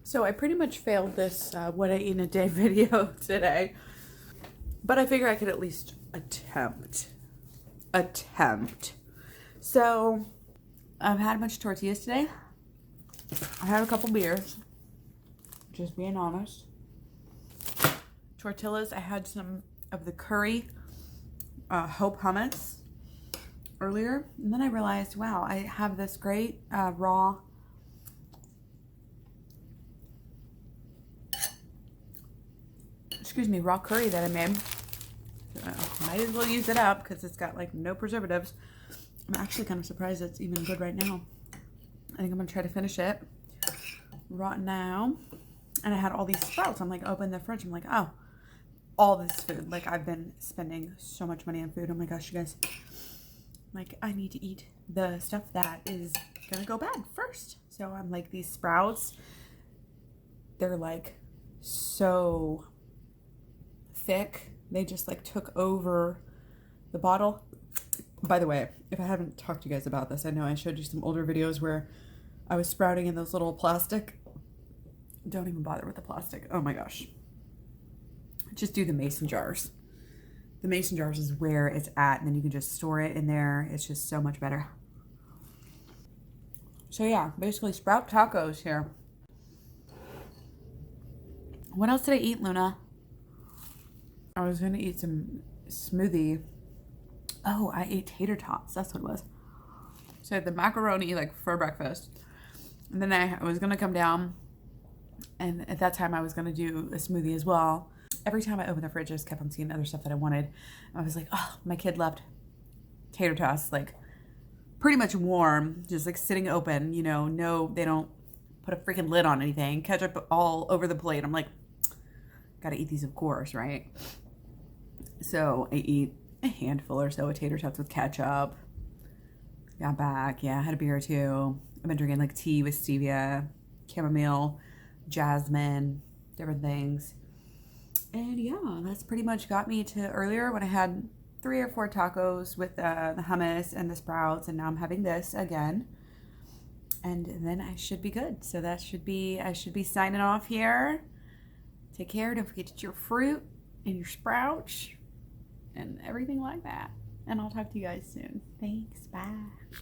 So I pretty much failed this what I eat in a day video today, but I figure I could at least attempt. So I've had a bunch of tortillas today. I had a couple beers, just being honest. Tortillas, I had some of the curry Hope hummus earlier, and then I realized, wow, I have this great raw curry that I made. Might as well use it up because it's got like no preservatives. I'm actually kind of surprised it's even good right now. I think I'm gonna try to finish it right now. And I had all these sprouts. I'm like, open the fridge. I'm like, oh, all this food. Like, I've been spending so much money on food. Oh my gosh, you guys. Like, I need to eat the stuff that is gonna go bad first. So I'm like, these sprouts, they're like so thick. They just like took over the bottle. By the way, if I haven't talked to you guys about this, I know I showed you some older videos where I was sprouting in those little plastic. Don't even bother with the plastic. Oh my gosh. Just do the mason jars. The mason jars is where it's at, and then you can just store it in there. It's just so much better. So yeah, basically sprout tacos here. What else did I eat, Luna? I was gonna eat some smoothie. Oh, I ate tater tots. That's what it was. So I had the macaroni like for breakfast. And then I was gonna come down, and at that time I was gonna do a smoothie as well. Every time I opened the fridge, I just kept on seeing other stuff that I wanted. I was like, oh, my kid left tater tots, like pretty much warm, just like sitting open, you know, no, they don't put a freaking lid on anything, ketchup all over the plate. I'm like, gotta eat these, of course, right? So I eat a handful or so of tater tots with ketchup. Got back, yeah, I had a beer or two. I've been drinking like tea with stevia, chamomile, jasmine, different things. And yeah, that's pretty much got me to earlier when I had 3 or 4 tacos with the hummus and the sprouts, and now I'm having this again. And then I should be good. So that should be, I should be signing off here. Take care. Don't forget to eat your fruit and your sprouts and everything like that. And I'll talk to you guys soon. Thanks. Bye.